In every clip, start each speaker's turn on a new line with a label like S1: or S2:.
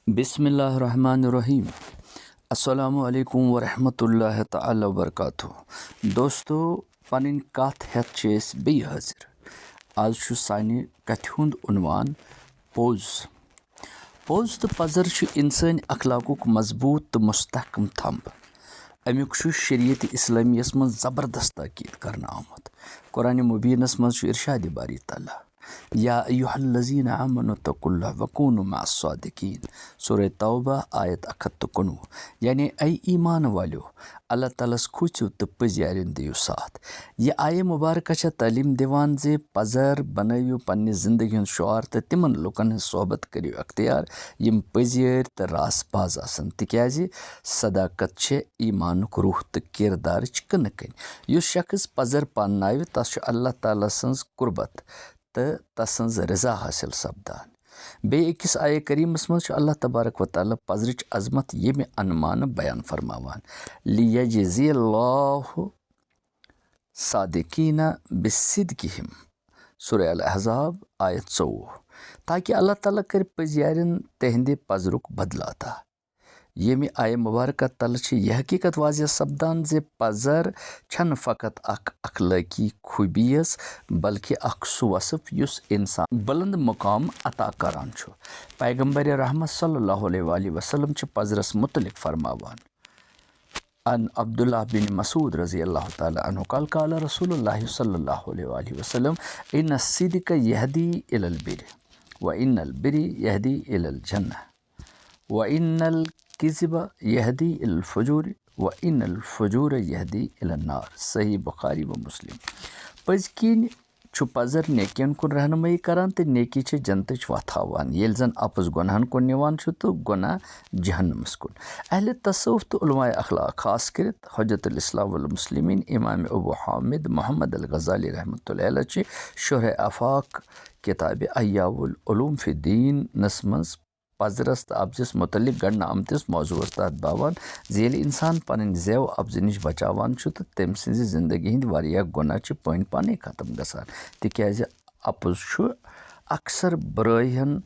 S1: बिस्मिल्लाहिर्रहमानिर्रहीम। अस्सलामु अलैकुम वरहमतुल्लाहि तआला वबरकातुहू। दोस्तों, पन्नी कथ हेथ बेय्य हाजिर। आज छु सानि कथि हुंद उन्वान पोज। पोज तो पजर छु इंसानी अखलाकुक मजबूत तो मुस्तहकम थंब। अमुक छु शरीयत इस्लामियस मज जबरदस्त ताकीद करना आमुत। कुरान मुबीनस मज छु इरशाद बारी ताला या अय्युहल्लज़ीना आमनु तकुल्लाह वकूनु मअस्सादिकीन। सूरह तौबा आयत 119। यानी ऐ ईमान वालो अल्लाह तालस खुचियो तो पजियारिन दियो साथ। यह आय मुबारक तालीम दिवान जे पजर बनयु पन्ने जिंदगी हुंद शुआर तो तिमन लुकन हिंद सोहबत करियो अख्तियार यम पजियर तो रासबाज आसन। तिक्याज सदाकत छे ईमानुक रूह तो किरदार कन कन। युस शख्स पजर पानाव तस छु अल्लाह ताला सन्ज कुर्बत तो तसंज रजा हासिल सपदान। बे अकिस आय करीमस मज अल्लाह तबारक व तआला पजरिच अजमत येमि अनमान बयान फरमावान लियजज़ियल्लाहु सादिकीना बिस्सिदकिहिम। सूरह अल अहज़ाब आयत 14। ताकि अल्लाह ताला कर पजियारिन तेहंदे पजरुक बदलाता। येमि आय मुबारक तल यह हकीकत वाजिह सपदान जे पजर छन फ़कत अख अखलाकी खूबियस बल्कि अख सु वसफ युस इंसान बुलंद मुकाम अता करान छु। पैगंबर रहमत सल्लल्लाहु अलैहि वसल्लम च पजरस मुतलिक फरमावान अन अब्दुल्लाह बिन मसूद रज़ी अल्लाह ताला अन्हु क़ाल रसूलुल्लाह सल्लल्लाहु अलैहि वसल्लम इन्न सिद्क़ यहदी इलल बिर व इन्नल बिर यहदी इलल जन्नह व इन्नल किज़्ब यहदी इलल फुजूर व इन्नल फुजूर यहदी इलन नार। सही बुखारी व मुस्लिम। पज़किन छु पजर नेकियन कुन रहनुमाई करान तो नेकी छ जन्नतच वथ हावान। येल जन अपुज गुनाहन कुन निवान छु तो गुनाह जहन्नमस कुन। अहले तसव्वुफ तो उलमाए अखलाक खास करित हुज्जतुल इस्लाम वल मुस्लिमीन इमाम अबू हामिद मोहम्मद अल गज़ाली रहमतुल्लाह अलैह च शुरह आफाक किताब अय्याउल उलूम फिद्दीन नस्मस पजरस तो अब्जिस मुतलिक गणना आमतिस मौजूस तहत बावान जेल इंसान पन जेव अब्ज निश बचावान छु तो तम सज जिंदगी हिंद वारिया गुनाह च पान पाने खत्म गसान। तिक्याज अपुज छु अक्सर बुराइयन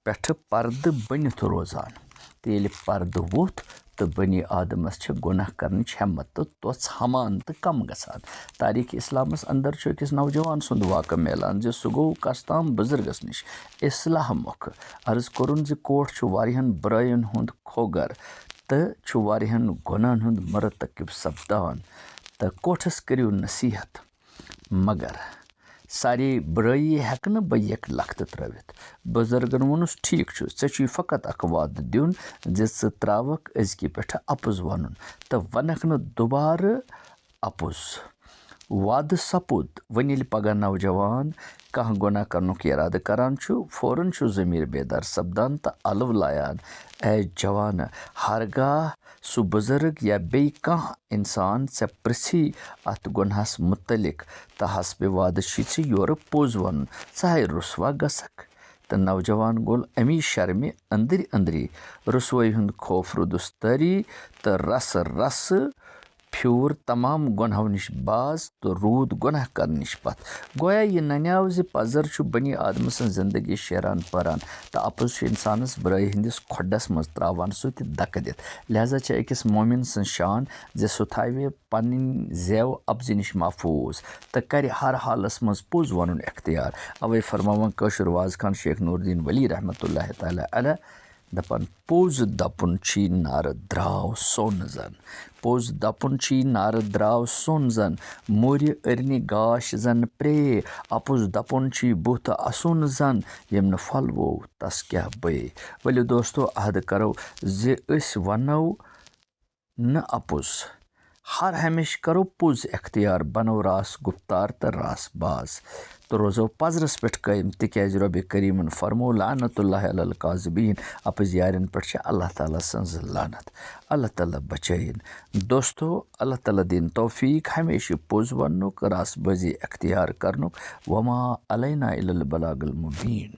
S1: पेठ पर्द बनित रोजान तो येल पर्द वोथ तो बनी आदमस छ गुनाह करनिच हिम्मत तो तोस हमान तो कम गसान। तारीख इस्लामस अंदर छु अकिस नौजवान सुंद वाक़ मिलान जे सु गो कस्ताम बुजुर्गस निश इस्लाह मुख अर्ज कोरुन जे कोठ छु वारियन बुराइयन हुंद खोगर तो छु वारियन गुनाहन हुंद मरतकिब सपदान तो कोठस करियो नसीहत मगर सारी बुराई हेक न बयक लख्त त्रवित। बुजुर्गन वोनुस ठीक छु ऐ छु फ़कत अख वाद दियुन जे च त्रावक अजकि पेठ अपुज वनुन तो वनक न दोबार अपुज वाद सपुद वन येल पगह नौजवान कह गुनाह करनुक इरादा करान छु फौरन छु ज़मीर बेदार सपदान तो अलव लायान ए जवान हरगाह सु बुजुर्ग या बे कह इंसान से प्रसी अत गुनाहस मुतलिक तो हस्ब वाद छि योर पोज वन चाहे रुसवा गसक तो नौजवान गोल अमी शर्मे अंदरी अंदरी रुसवाई हुंद खौफ रुदुस तरी तो रस रस फ्यूर तमाम गुनाहों निश बाज तो रूद गुनाह कर निश पत। गोया ये नन्याव जे पजर छु बनी आदम सन जिंदगी शेरान परान तो अपुज छु इंसानस बुराई हिंदिस खोडस मज त्रावान सु त दक दित। लिहाजा छ अकिस मोमिन सन शान जे सु थावे पन्न जेव अब्ज निश महफूज तो कर हर हालस मज पोज वनुन इख्तियार। अवे फरमावन कशुर वाज खान शेख नूरुद्दीन वली रहमतुल्लाह ताला अलैह दपन पोज दपुन छी नार द्राव सोन जन पोज दपुन छी नार द्राव सोन जन मोर अरनि गाश जन प्रे अपुज दपुन छी बुथ असुन जन यम न फल वो तस क्या बे। वली दोस्तों अहद करो जे अस वनो न अपुज हर हमेश करो पुज इख्तियार बनो रास गुफ्तार तो रास बाज तो रोज़ो पजरस पेठ कायम तिक्याज रब करीमन फरमो लानतुल्लाह अलल काज़िबीन अपज यारन पेठ अल्लाह ताला सन्ज लानत। अल्लाह ताला बचाइन। दोस्तों अल्लाह ताला दिन तौफीक हमेशा पुज वनुक रास बजी इख्तियार करनुक वमा अलैना इल्लल बलागुल मुबीन।